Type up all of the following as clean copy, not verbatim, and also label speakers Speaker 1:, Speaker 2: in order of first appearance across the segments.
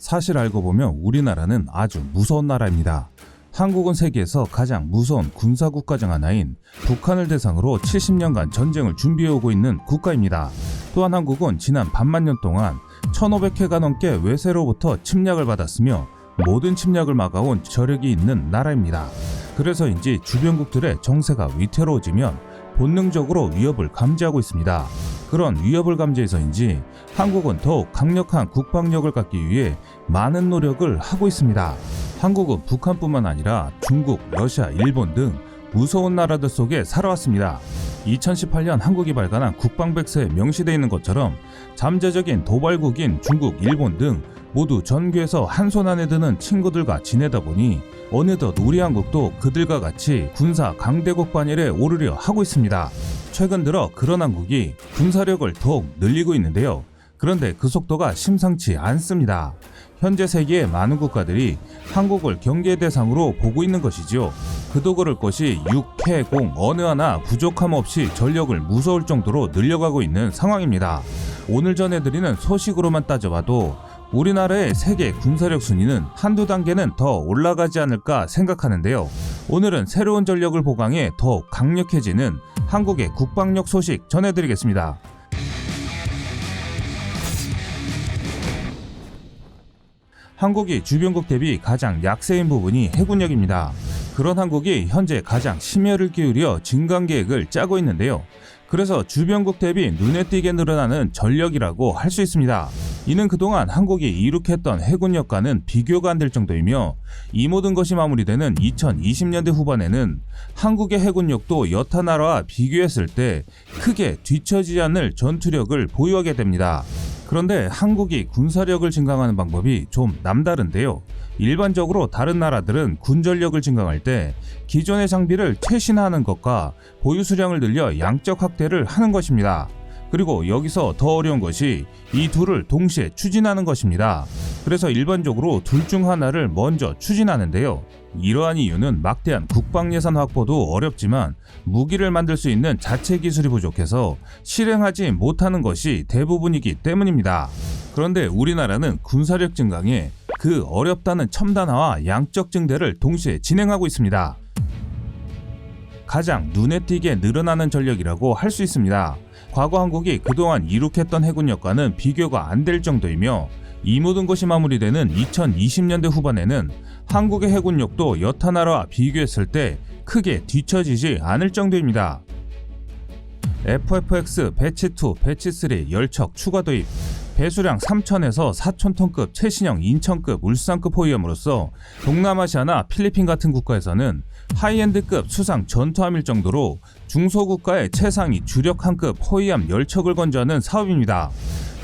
Speaker 1: 사실 알고 보면 우리나라는 아주 무서운 나라입니다. 한국은 세계에서 가장 무서운 군사국가 중 하나인 북한을 대상으로 70년간 전쟁을 준비해오고 있는 국가입니다. 또한 한국은 지난 반만년 동안 1500회가 넘게 외세로부터 침략을 받았으며 모든 침략을 막아온 저력이 있는 나라입니다. 그래서인지 주변국들의 정세가 위태로워지면 본능적으로 위협을 감지하고 있습니다. 그런 위협을 감지해서인지 한국은 더욱 강력한 국방력을 갖기 위해 많은 노력을 하고 있습니다. 한국은 북한뿐만 아니라 중국, 러시아, 일본 등 무서운 나라들 속에 살아왔습니다. 2018년 한국이 발간한 국방백서에 명시되어 있는 것처럼 잠재적인 도발국인 중국, 일본 등 모두 전교에서 한 손 안에 드는 친구들과 지내다 보니 어느덧 우리 한국도 그들과 같이 군사 강대국 반열에 오르려 하고 있습니다. 최근 들어 그런 한국이 군사력을 더욱 늘리고 있는데요. 그런데 그 속도가 심상치 않습니다. 현재 세계의 많은 국가들이 한국을 경계 대상으로 보고 있는 것이지요. 그도 그럴 것이 육, 해, 공 어느 하나 부족함 없이 전력을 무서울 정도로 늘려가고 있는 상황입니다. 오늘 전해드리는 소식으로만 따져봐도 우리나라의 세계 군사력 순위는 한두 단계는 더 올라가지 않을까 생각하는데요. 오늘은 새로운 전력을 보강해 더욱 강력해지는 한국의 국방력 소식 전해드리겠습니다. 한국이 주변국 대비 가장 약세인 부분이 해군력입니다. 그런 한국이 현재 가장 심혈을 기울여 증강 계획을 짜고 있는데요. 그래서 주변국 대비 눈에 띄게 늘어나는 전력이라고 할 수 있습니다. 이는 그동안 한국이 이룩했던 해군력과는 비교가 안 될 정도이며 이 모든 것이 마무리되는 2020년대 후반에는 한국의 해군력도 여타 나라와 비교했을 때 크게 뒤처지지 않을 전투력을 보유하게 됩니다. 그런데 한국이 군사력을 증강하는 방법이 좀 남다른데요. 일반적으로 다른 나라들은 군전력을 증강할 때 기존의 장비를 최신화하는 것과 보유 수량을 늘려 양적 확대를 하는 것입니다. 그리고 여기서 더 어려운 것이 이 둘을 동시에 추진하는 것입니다. 그래서 일반적으로 둘 중 하나를 먼저 추진하는데요. 이러한 이유는 막대한 국방 예산 확보도 어렵지만 무기를 만들 수 있는 자체 기술이 부족해서 실행하지 못하는 것이 대부분이기 때문입니다. 그런데 우리나라는 군사력 증강에 그 어렵다는 첨단화와 양적 증대를 동시에 진행하고 있습니다. 가장 눈에 띄게 늘어나는 전력이라고 할 수 있습니다. 과거 한국이 그동안 이룩했던 해군력과는 비교가 안 될 정도이며 이 모든 것이 마무리되는 2020년대 후반에는 한국의 해군력도 여타 나라와 비교했을 때 크게 뒤처지지 않을 정도입니다. FFX 배치2, 배치3 열척 추가 도입, 배수량 3,000에서 4,000톤급 최신형 인천급 울산급 호위함으로써 동남아시아나 필리핀 같은 국가에서는 하이엔드급 수상 전투함일 정도로 중소국가의 최상위 주력함급 호위함 열척을 건조하는 사업입니다.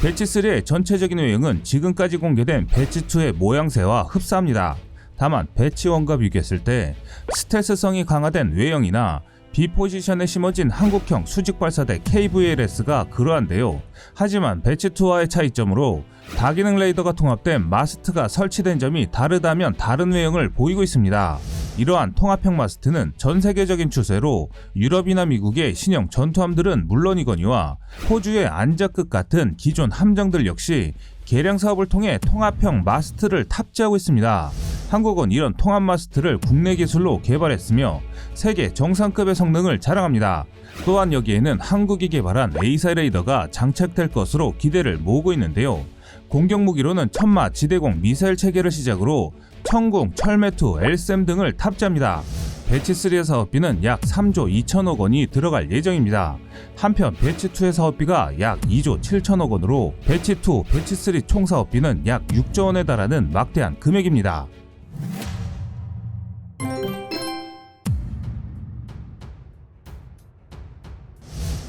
Speaker 1: 배치3의 전체적인 외형은 지금까지 공개된 배치2의 모양새와 흡사합니다. 다만 배치1과 비교했을 때 스텔스성이 강화된 외형이나 B포지션에 심어진 한국형 수직발사대 KVLS가 그러한데요. 하지만 배치2와의 차이점으로 다기능 레이더가 통합된 마스트가 설치된 점이 다르다면 다른 외형을 보이고 있습니다. 이러한 통합형 마스트는 전 세계적인 추세로 유럽이나 미국의 신형 전투함들은 물론이거니와 호주의 안자급 같은 기존 함정들 역시 개량 사업을 통해 통합형 마스트를 탑재하고 있습니다. 한국은 이런 통합 마스트를 국내 기술로 개발했으며 세계 정상급의 성능을 자랑합니다. 또한 여기에는 한국이 개발한 A사 레이더가 장착될 것으로 기대를 모으고 있는데요. 공격 무기로는 천마 지대공 미사일 체계를 시작으로 천궁, 철매투, LSM 등을 탑재합니다. 배치3의 사업비는 약 3조 2천억 원이 들어갈 예정입니다. 한편 배치2의 사업비가 약 2조 7천억 원으로 배치2, 배치3 총 사업비는 약 6조 원에 달하는 막대한 금액입니다.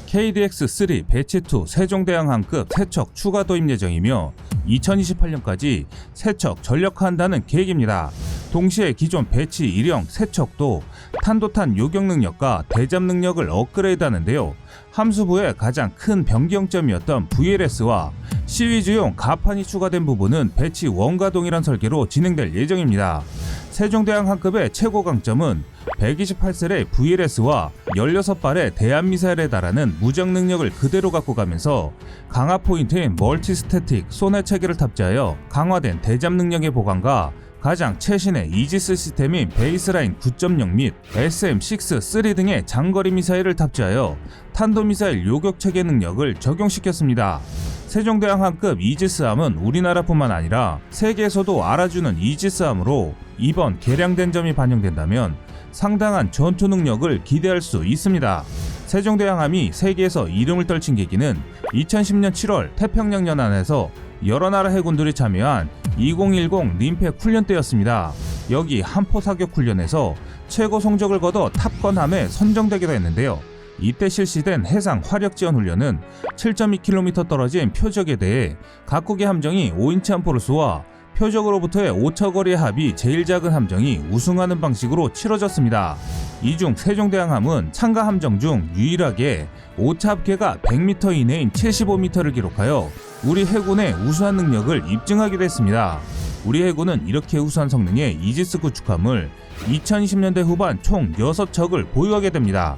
Speaker 1: KDX-3 배치2 세종대왕함급 세척 추가 도입 예정이며 2028년까지 세척 전력화한다는 계획입니다. 동시에 기존 배치 1형 세척도 탄도탄 요격 능력과 대잠 능력을 업그레이드하는데요. 함수부의 가장 큰 변경점이었던 VLS와 시위즈용 가판이 추가된 부분은 배치 1과 동일한 설계로 진행될 예정입니다. 세종대왕함급의 최고 강점은 128셀의 VLS와 16발의 대한미사일에 달하는 무장 능력을 그대로 갖고 가면서 강화 포인트인 멀티스태틱 소네 체계를 탑재하여 강화된 대잠 능력의 보강과 가장 최신의 이지스 시스템인 베이스라인 9.0 및 SM-6-3 등의 장거리 미사일을 탑재하여 탄도미사일 요격 체계 능력을 적용시켰습니다. 세종대왕함급 이지스함은 우리나라뿐만 아니라 세계에서도 알아주는 이지스함으로 이번 개량된 점이 반영된다면 상당한 전투 능력을 기대할 수 있습니다. 세종대왕함이 세계에서 이름을 떨친 계기는 2010년 7월 태평양 연안에서 여러 나라 해군들이 참여한 2010 림팩 훈련 때였습니다. 여기 한포 사격 훈련에서 최고 성적을 거둬 탑건함에 선정되기도 했는데요. 이때 실시된 해상 화력 지원 훈련은 7.2km 떨어진 표적에 대해 각국의 함정이 5인치 함포를 쏘아 표적으로부터의 오차거리의 합이 제일 작은 함정이 우승하는 방식으로 치러졌습니다. 이 중 세종대왕함은 참가 함정 중 유일하게 오차 합계가 100m 이내인 75m를 기록하여 우리 해군의 우수한 능력을 입증하기도 했습니다. 우리 해군은 이렇게 우수한 성능의 이지스 구축함을 2020년대 후반 총 6척을 보유하게 됩니다.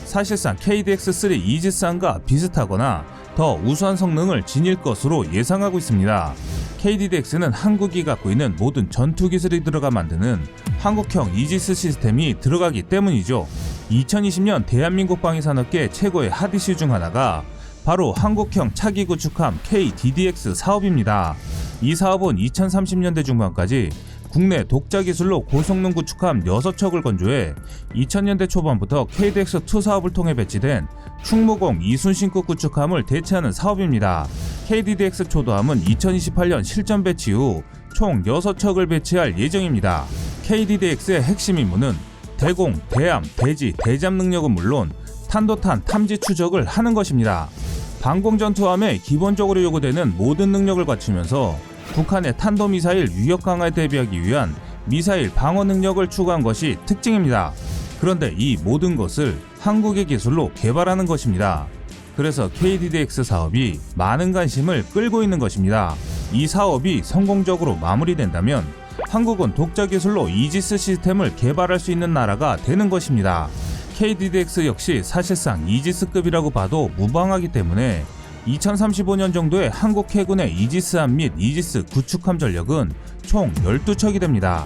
Speaker 1: 사실상 KDX-3 이지스함과 비슷하거나 더 우수한 성능을 지닐 것으로 예상하고 있습니다. KDDX는 한국이 갖고 있는 모든 전투 기술이 들어가 만드는 한국형 이지스 시스템이 들어가기 때문이죠. 2020년 대한민국 방위산업계 최고의 핫 이슈 중 하나가 바로 한국형 차기 구축함 KDDX 사업입니다. 이 사업은 2030년대 중반까지 국내 독자 기술로 고성능 구축함 6척을 건조해 2000년대 초반부터 KDX-2 사업을 통해 배치된 충무공 이순신급 구축함을 대체하는 사업입니다. KDDX 초도함은 2028년 실전 배치 후 총 6척을 배치할 예정입니다. KDDX의 핵심 임무는 대공, 대함, 대지, 대잠 능력은 물론 탄도탄 탐지 추적을 하는 것입니다. 방공전투함에 기본적으로 요구되는 모든 능력을 갖추면서 북한의 탄도미사일 위협 강화에 대비하기 위한 미사일 방어 능력을 추구한 것이 특징입니다. 그런데 이 모든 것을 한국의 기술로 개발하는 것입니다. 그래서 KDDX 사업이 많은 관심을 끌고 있는 것입니다. 이 사업이 성공적으로 마무리된다면 한국은 독자 기술로 이지스 시스템을 개발할 수 있는 나라가 되는 것입니다. KDDX 역시 사실상 이지스급이라고 봐도 무방하기 때문에 2035년 정도의 한국 해군의 이지스함 및 이지스 구축함 전력은 총 12척이 됩니다.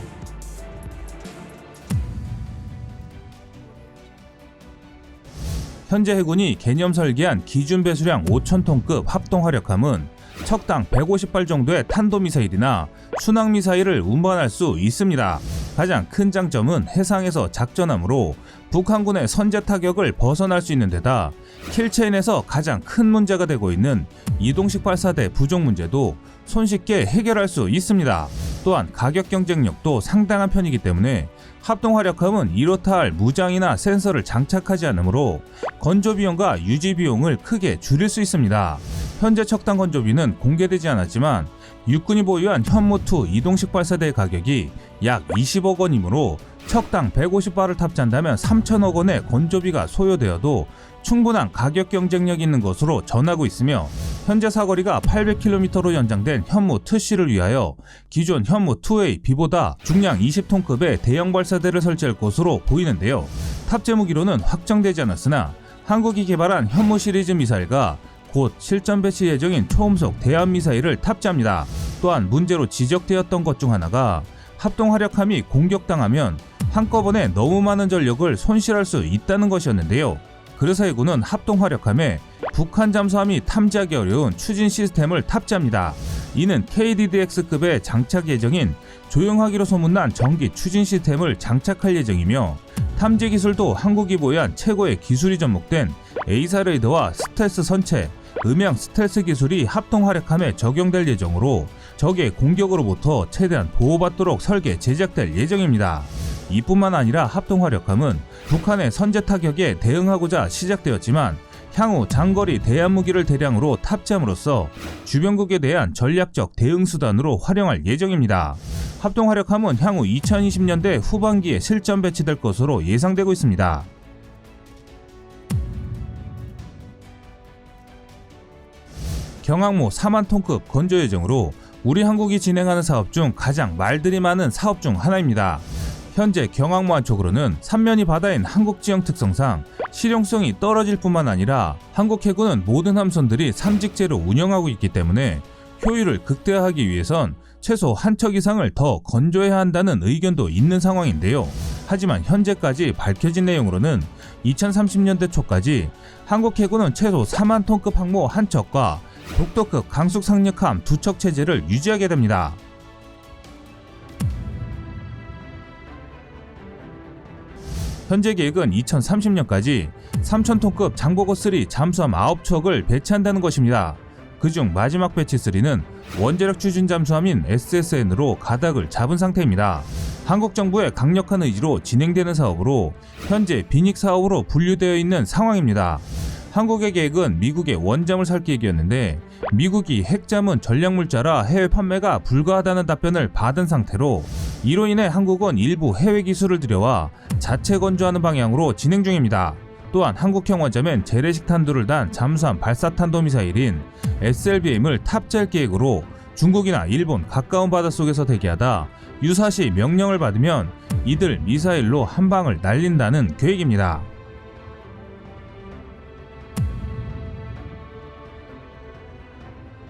Speaker 1: 현재 해군이 개념 설계한 기준 배수량 5,000톤급 합동화력함은 척당 150발 정도의 탄도미사일이나 순항미사일을 운반할 수 있습니다. 가장 큰 장점은 해상에서 작전함으로 북한군의 선제 타격을 벗어날 수 있는 데다 킬체인에서 가장 큰 문제가 되고 있는 이동식 발사대 부족 문제도 손쉽게 해결할 수 있습니다. 또한 가격 경쟁력도 상당한 편이기 때문에 합동화력함은 이렇다 할 무장이나 센서를 장착하지 않으므로 건조비용과 유지비용을 크게 줄일 수 있습니다. 현재 척당 건조비는 공개되지 않았지만 육군이 보유한 현무2 이동식 발사대의 가격이 약 20억 원이므로 척당 150발을 탑재한다면 3천억 원의 건조비가 소요되어도 충분한 가격 경쟁력이 있는 것으로 전하고 있으며 현재 사거리가 800km로 연장된 현무2C를 위하여 기존 현무2A B보다 중량 20톤급의 대형 발사대를 설치할 것으로 보이는데요. 탑재 무기로는 확정되지 않았으나 한국이 개발한 현무 시리즈 미사일과 곧 실전 배치 예정인 초음속 대함 미사일을 탑재합니다. 또한 문제로 지적되었던 것 중 하나가 합동화력함이 공격당하면 한꺼번에 너무 많은 전력을 손실할 수 있다는 것이었는데요. 그래서 해군은 합동화력함에 북한 잠수함이 탐지하기 어려운 추진 시스템을 탑재합니다. 이는 KDDX급의 장착 예정인 조용하기로 소문난 전기 추진 시스템을 장착할 예정이며 탐지 기술도 한국이 보유한 최고의 기술이 접목된 A사 레이더와 스텔스 선체, 음향 스텔스 기술이 합동화력함에 적용될 예정으로 적의 공격으로부터 최대한 보호받도록 설계 제작될 예정입니다. 이뿐만 아니라 합동화력함은 북한의 선제 타격에 대응하고자 시작되었지만 향후 장거리 대함 무기를 대량으로 탑재함으로써 주변국에 대한 전략적 대응 수단으로 활용할 예정입니다. 합동화력함은 향후 2020년대 후반기에 실전 배치될 것으로 예상되고 있습니다. 경항모 4만 톤급 건조 예정으로 우리 한국이 진행하는 사업 중 가장 말들이 많은 사업 중 하나입니다. 현재 경항모 안쪽으로는 삼면이 바다인 한국 지형 특성상 실용성이 떨어질 뿐만 아니라 한국 해군은 모든 함선들이 삼직제로 운영하고 있기 때문에 효율을 극대화하기 위해선 최소 한 척 이상을 더 건조해야 한다는 의견도 있는 상황인데요. 하지만 현재까지 밝혀진 내용으로는 2030년대 초까지 한국 해군은 최소 4만 톤급 항모 한 척과 독도급 강속 상륙함 2척 체제를 유지하게 됩니다. 현재 계획은 2030년까지 3,000톤급 장보고3 잠수함 9척을 배치한다는 것입니다. 그중 마지막 배치 3는 원자력 추진 잠수함인 SSN으로 가닥을 잡은 상태입니다. 한국 정부의 강력한 의지로 진행되는 사업으로 현재 빈익 사업으로 분류되어 있는 상황입니다. 한국의 계획은 미국의 원잠을 살 계획이었는데 미국이 핵잠은 전략물자라 해외 판매가 불가하다는 답변을 받은 상태로 이로 인해 한국은 일부 해외 기술을 들여와 자체 건조하는 방향으로 진행 중입니다. 또한 한국형 원잠엔 재래식 탄두를 단 잠수함 발사탄도미사일인 SLBM을 탑재할 계획으로 중국이나 일본 가까운 바닷속에서 대기하다 유사시 명령을 받으면 이들 미사일로 한 방을 날린다는 계획입니다.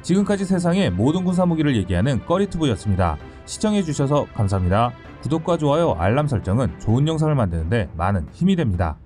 Speaker 1: 지금까지 세상의 모든 군사무기를 얘기하는 꺼리투브였습니다. 시청해주셔서 감사합니다. 구독과 좋아요, 알람 설정은 좋은 영상을 만드는데 많은 힘이 됩니다.